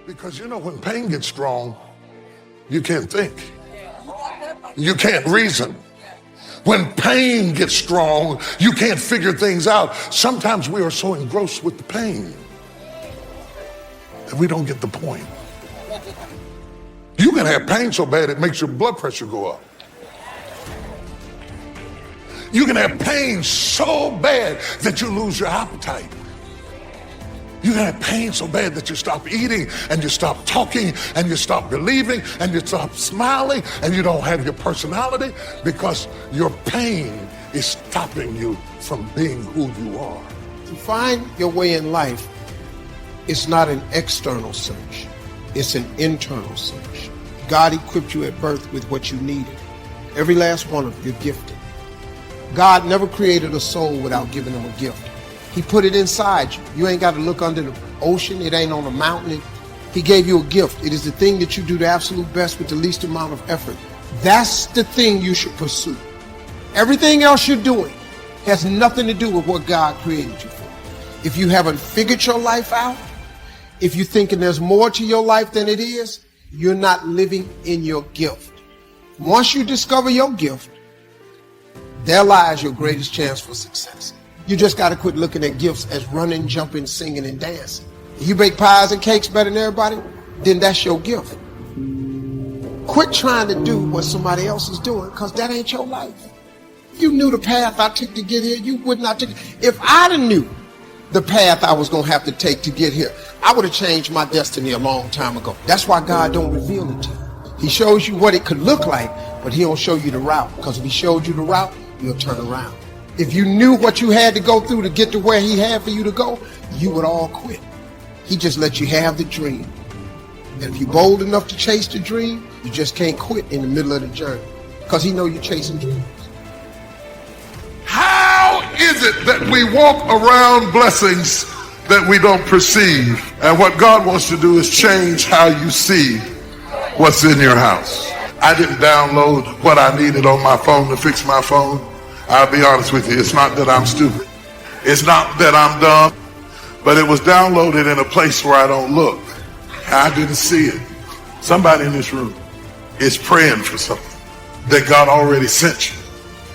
Because when pain gets strong, you can't think. You can't reason. When pain gets strong, you can't figure things out. Sometimes we are so engrossed with the pain that we don't get the point. You can have pain so bad it makes your blood pressure go up. You can have pain so bad that you lose your appetite. You can have pain so bad that you stop eating and you stop talking and you stop believing and you stop smiling and you don't have your personality because your pain is stopping you from being who you are. To find your way in life, it's not an external search. It's an internal search. God equipped you at birth with what you needed. Every last one of you gifted. God never created a soul without giving them a gift. He put it inside you. You ain't got to look under the ocean. It ain't on a mountain. He gave you a gift. It is the thing that you do the absolute best with the least amount of effort. That's the thing you should pursue. Everything else you're doing has nothing to do with what God created you for. If you haven't figured your life out, if you're thinking there's more to your life than it is, you're not living in your gift. Once you discover your gift, there lies your greatest chance for success. You just got to quit looking at gifts as running, jumping, singing, and dancing. If you bake pies and cakes better than everybody, then that's your gift. Quit trying to do what somebody else is doing, because that ain't your life. If you knew the path I took to get here, you would not take it. If I'd have knew the path I was going to have to take to get here, I would have changed my destiny a long time ago. That's why God don't reveal it to you. He shows you what it could look like, but he don't show you the route, because if he showed you the route, you'll turn around. If you knew what you had to go through to get to where he had for you to go, you would all quit. He just let you have the dream. And if you're bold enough to chase the dream, you just can't quit in the middle of the journey, because he know you're chasing dreams. How is it that we walk around blessings that we don't perceive? And what God wants to do is change how you see what's in your house. I didn't download what I needed on my phone to fix my phone. I'll be honest with you, it's not that I'm stupid. It's not that I'm dumb, but it was downloaded in a place where I don't look. I didn't see it. Somebody in this room is praying for something that God already sent you.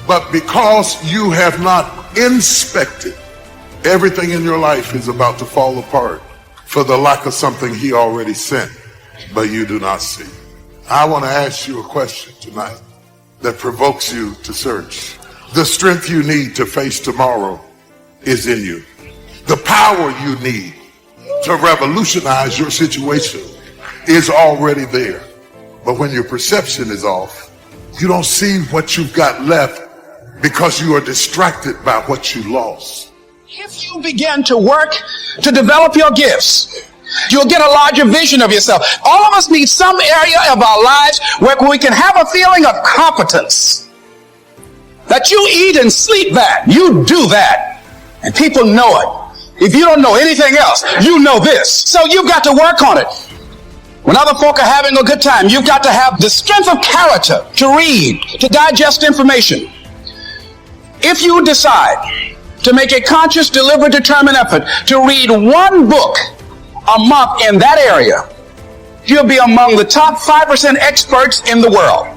But because you have not inspected, everything in your life is about to fall apart for the lack of something he already sent, but you do not see. I want to ask you a question tonight that provokes you to search. The strength you need to face tomorrow is in you. The power you need to revolutionize your situation is already there. But when your perception is off, you don't see what you've got left because you are distracted by what you lost. If you begin to work to develop your gifts, you'll get a larger vision of yourself. All of us need some area of our lives where we can have a feeling of competence. That you eat and sleep that. You do that. And people know it. If you don't know anything else, you know this. So you've got to work on it. When other folk are having a good time, you've got to have the strength of character to read, to digest information. If you decide to make a conscious, deliberate, determined effort to read one book a month in that area, you'll be among the top 5% experts in the world.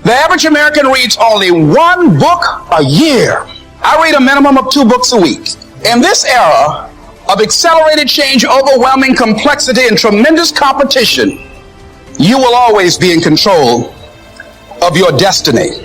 The average American reads only one book a year. I read a minimum of 2 books a week. In this era of accelerated change, overwhelming complexity, and tremendous competition, you will always be in control of your destiny.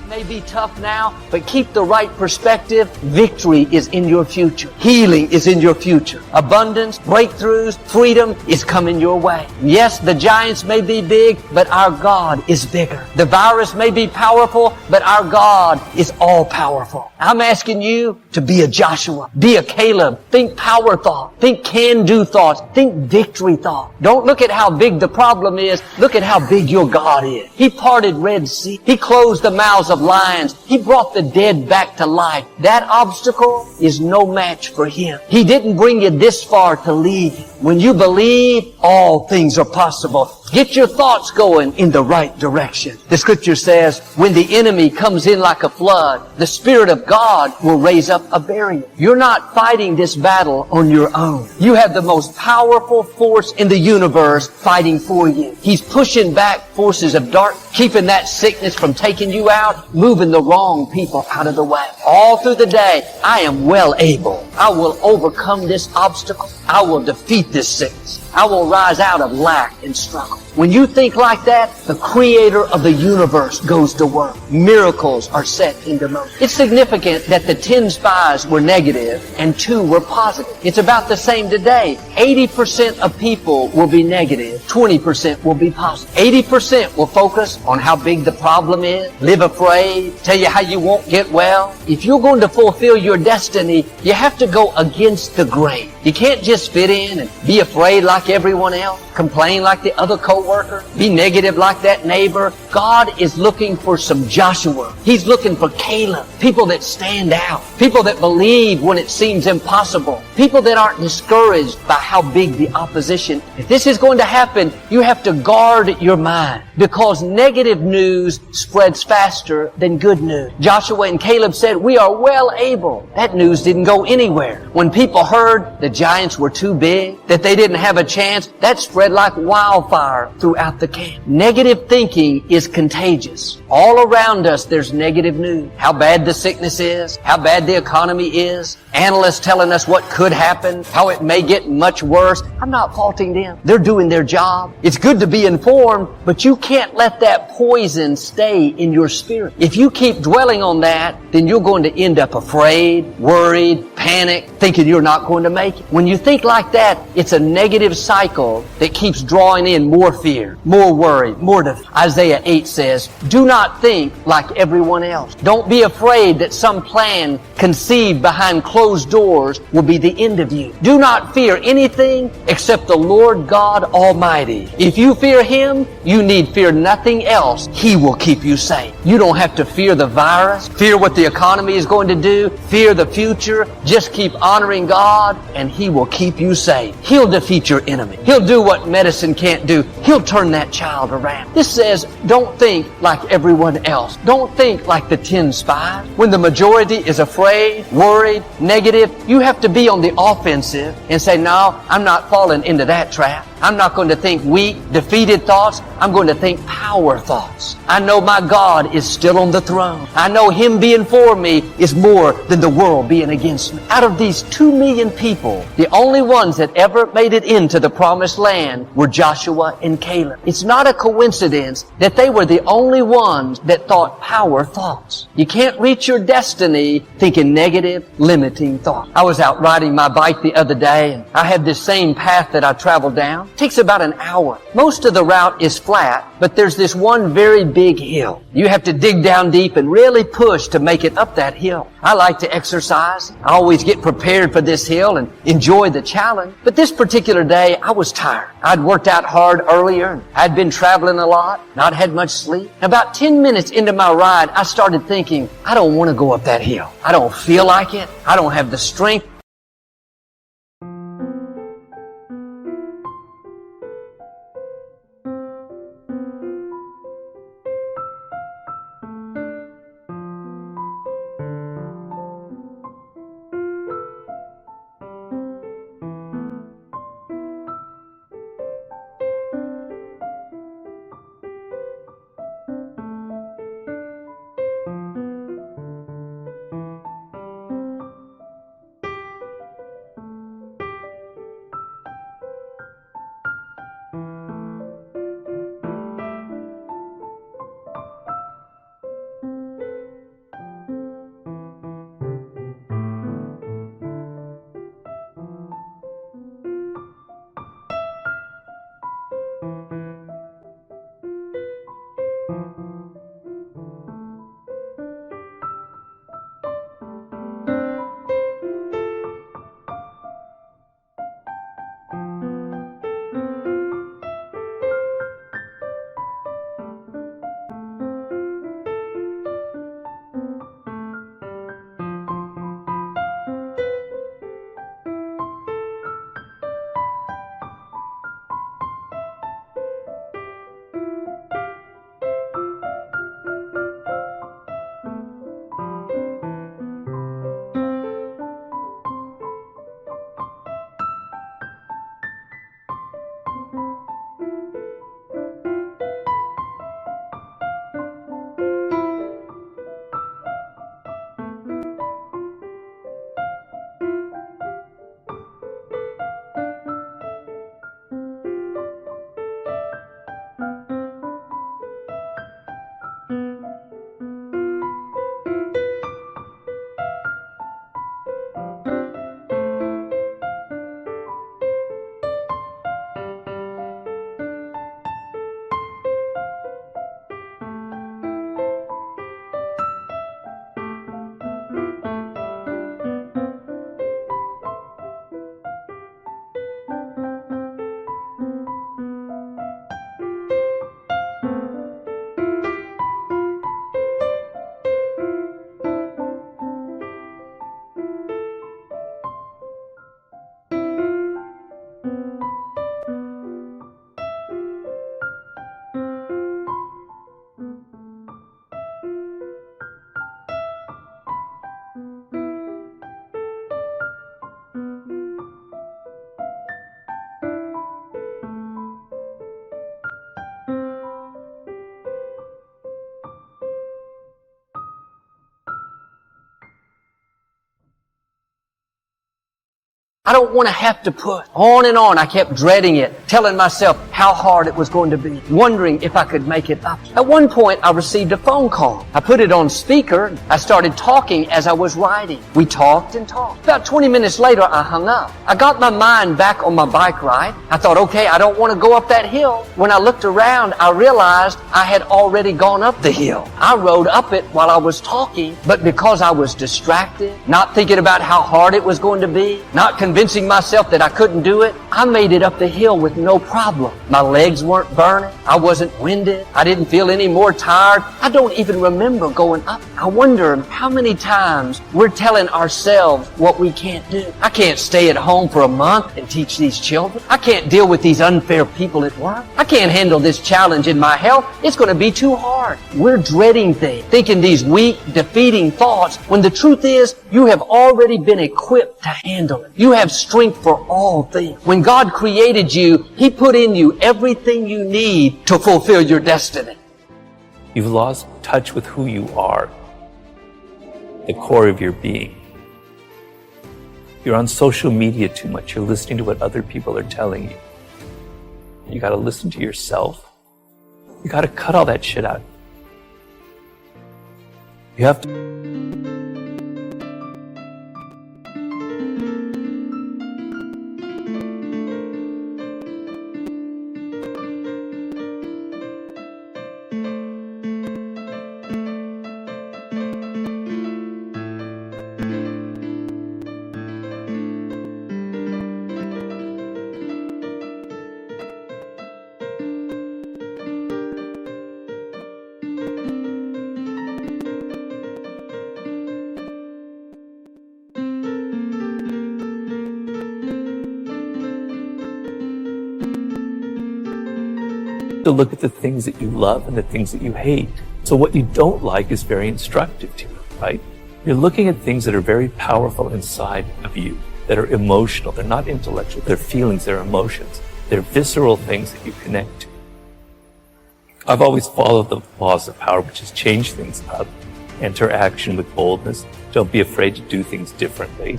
May be tough now, but keep the right perspective. Victory is in your future. Healing is in your future. Abundance, breakthroughs, freedom is coming your way. Yes, the giants may be big, but our God is bigger. The virus may be powerful, but our God is all powerful. I'm asking you to be a Joshua, be a Caleb. Think power thought. Think can-do thoughts. Think victory thought. Don't look at how big the problem is. Look at how big your God is. He parted Red Sea. He closed the mouths of of lions. He brought the dead back to life. That obstacle is no match for Him. He didn't bring you this far to leave you. When you believe, all things are possible. Get your thoughts going in the right direction. The scripture says, when the enemy comes in like a flood, the Spirit of God will raise up a barrier. You're not fighting this battle on your own. You have the most powerful force in the universe fighting for you. He's pushing back forces of darkness, keeping that sickness from taking you out, moving the wrong people out of the way. All through the day, I am well able. I will overcome this obstacle. I will defeat this sickness. I will rise out of lack and struggle. When you think like that, the Creator of the universe goes to work. Miracles are set into motion. It's significant that the 10 spies were negative and 2 were positive. It's about the same today. 80% of people will be negative. 20% will be positive. 80% will focus on how big the problem is, live afraid, tell you how you won't get well. If you're going to fulfill your destiny, you have to go against the grain. You can't just fit in and be afraid like everyone else, complain like the other co-worker, be negative like that neighbor. God is looking for some Joshua. He's looking for Caleb. People that stand out. People that believe when it seems impossible. People that aren't discouraged by how big the opposition. If this is going to happen, you have to guard your mind, because negative news spreads faster than good news. Joshua and Caleb said, we are well able. That news didn't go anywhere. When people heard the giants were too big, that they didn't have a chance, that spread like wildfire throughout the camp. Negative thinking is contagious. All around us there's negative news. How bad the sickness is, how bad the economy is, analysts telling us what could happen, how it may get much worse. I'm not faulting them. They're doing their job. It's good to be informed, but you can't let that poison stay in your spirit. If you keep dwelling on that, then you're going to end up afraid, worried, panicked, thinking you're not going to make it. When you think like that, it's a negative cycle that keeps drawing in more fear, more worry, more defeat. Isaiah 8 says, do not think like everyone else. Don't be afraid that some plan conceived behind closed doors will be the end of you. Do not fear anything except the Lord God Almighty. If you fear Him, you need fear nothing else. He will keep you safe. You don't have to fear the virus, fear what the economy is going to do, fear the future. Just keep honoring God and He will keep you safe. He'll defeat your enemy. He'll do what medicine can't do. He'll turn that child around. This says, don't think like everyone else. Don't think like the 10 spies. When the majority is afraid, worried, negative, you have to be on the offensive and say, no, I'm not falling into that trap. I'm not going to think weak, defeated thoughts. I'm going to think power thoughts. I know my God is still on the throne. I know Him being for me is more than the world being against me. Out of these 2 million people, the only ones that ever made it into the promised land were Joshua and Caleb. It's not a coincidence that they were the only ones that thought power thoughts. You can't reach your destiny thinking negative, limiting thoughts. I was out riding my bike the other day, and I had this same path that I traveled down. It takes about an hour. Most of the route is flat, but there's this one very big hill. You have to dig down deep and really push to make it up that hill. I like to exercise. I always get prepared for this hill and enjoy the challenge. But this particular day, I was tired. I'd worked out hard earlier, and I'd been traveling a lot, not had much sleep. About 10 minutes into my ride, I started thinking, I don't want to go up that hill. I don't feel like it. I don't have the strength. I don't want to have to push. On and on, I kept dreading it, telling myself how hard it was going to be, wondering if I could make it up. At one point, I received a phone call. I put it on speaker. I started talking as I was writing. We talked and talked. About 20 minutes later, I hung up. I got my mind back on my bike ride. I thought, okay, I don't want to go up that hill. When I looked around, I realized I had already gone up the hill. I rode up it while I was talking, but because I was distracted, not thinking about how hard it was going to be, not convincing myself that I couldn't do it, I made it up the hill with no problem. My legs weren't burning. I wasn't winded. I didn't feel any more tired. I don't even remember going up. I wonder how many times we're telling ourselves what we can't do. I can't stay at home for a month and teach these children. I can't deal with these unfair people at work. I can't handle this challenge in my health. It's going to be too hard. We're dreading things, thinking these weak, defeating thoughts, when the truth is you have already been equipped to handle it. You have strength for all things. When God created you, He put in you everything you need to fulfill your destiny. You've lost touch with who you are, the core of your being. You're on social media too much. You're listening to what other people are telling you. You got to listen to yourself. You got to cut all that shit out. You have to. To look at the things that you love and the things that you hate. So what you don't like is very instructive to you, right? You're looking at things that are very powerful inside of you, that are emotional. They're not intellectual. They're feelings, they're emotions. They're visceral things that you connect to. I've always followed the laws of power, which is change things up, enter action with boldness. Don't be afraid to do things differently.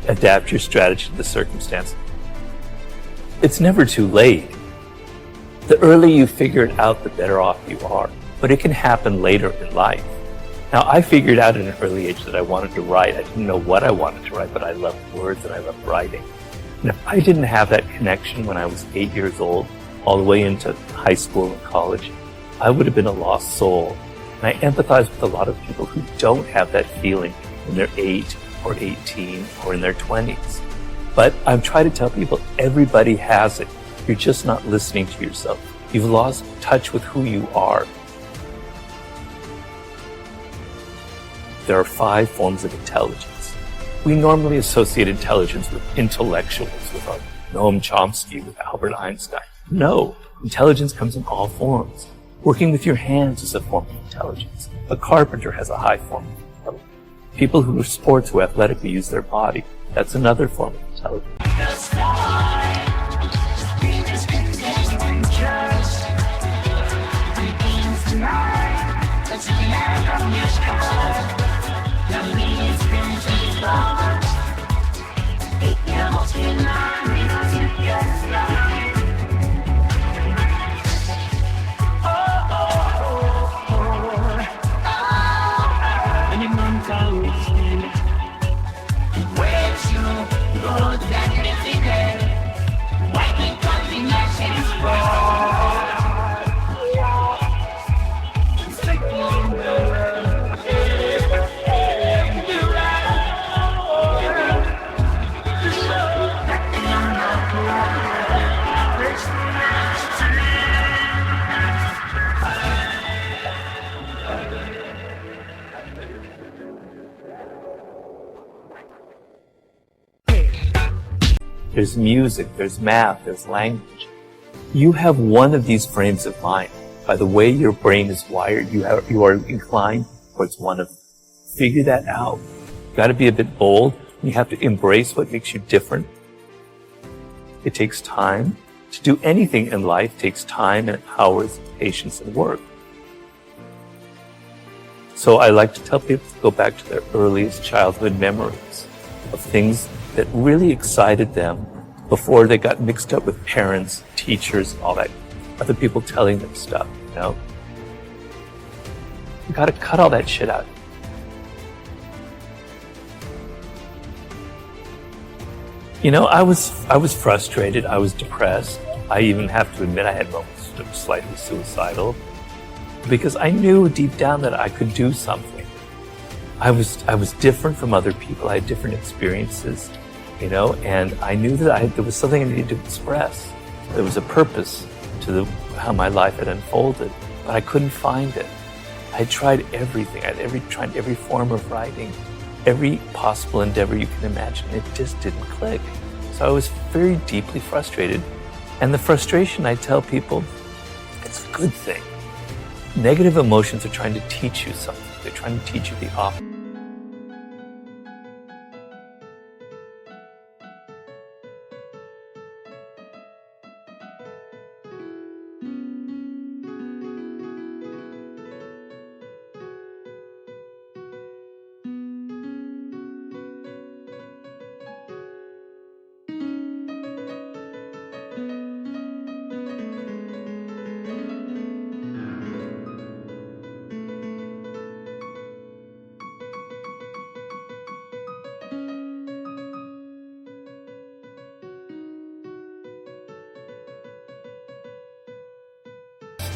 Adapt your strategy to the circumstance. It's never too late. The earlier you figure it out, the better off you are. But it can happen later in life. Now, I figured out at an early age that I wanted to write. I didn't know what I wanted to write, but I loved words and I loved writing. And if I didn't have that connection when I was 8 years old, all the way into high school and college, I would have been a lost soul. And I empathize with a lot of people who don't have that feeling when they're 8 or 18 or in their 20s. But I'm trying to tell people everybody has it. You're just not listening to yourself. You've lost touch with who you are. There are 5 forms of intelligence. We normally associate intelligence with intellectuals, with Noam Chomsky, with Albert Einstein. No, intelligence comes in all forms. Working with your hands is a form of intelligence. A carpenter has a high form of intelligence. People who are sports, who athletically use their body, that's another form of intelligence. There's music, there's math, there's language. You have one of these frames of mind. By the way your brain is wired, you are inclined towards one of them. Figure that out. You've got to be a bit bold. You have to embrace what makes you different. It takes time. To do anything in life takes time and hours, patience, and work. So I like to tell people to go back to their earliest childhood memories of things that really excited them before they got mixed up with parents, teachers, all that, other people telling them stuff, you know? You gotta cut all that shit out. You know, I was frustrated, I was depressed. I even have to admit I had moments that were slightly suicidal because I knew deep down that I could do something. I was different from other people, I had different experiences, you know, and I knew that there was something I needed to express. There was a purpose to how my life had unfolded, but I couldn't find it. I had tried everything. I had tried every form of writing, every possible endeavor you can imagine. It just didn't click. So I was very deeply frustrated. And the frustration, I tell people, it's a good thing. Negative emotions are trying to teach you something. They're trying to teach you the opposite.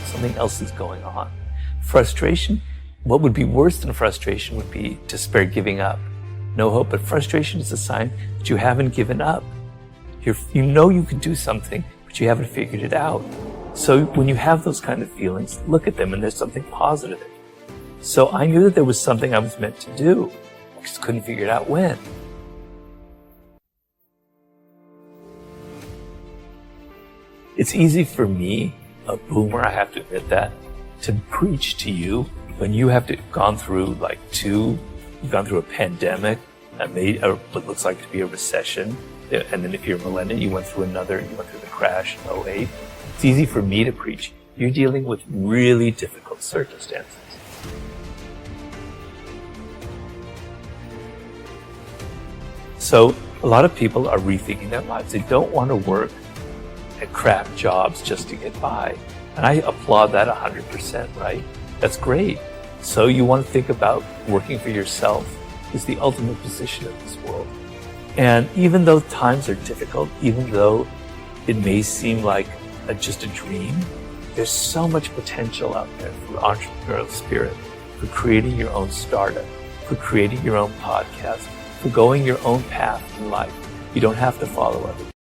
Something else is going on. Frustration, what would be worse than frustration would be despair, giving up, no hope. But frustration is a sign that you haven't given up. You know you can do something, but you haven't figured it out. So when you have those kind of feelings, look at them and there's something positive. So I knew that there was something I was meant to do. I just couldn't figure it out when. It's easy for me, a boomer, I have to admit that, to preach to you when you have gone through you've gone through a pandemic, what looks like to be a recession, and then if you're a millennial, you went through the crash in 2008. It's easy for me to preach. You're dealing with really difficult circumstances. So a lot of people are rethinking their lives. They don't want to work at crap jobs just to get by. And I applaud that 100%, right? That's great. So you want to think about working for yourself is the ultimate position in this world. And even though times are difficult, even though it may seem like just a dream, there's so much potential out there for entrepreneurial spirit, for creating your own startup, for creating your own podcast, for going your own path in life. You don't have to follow others.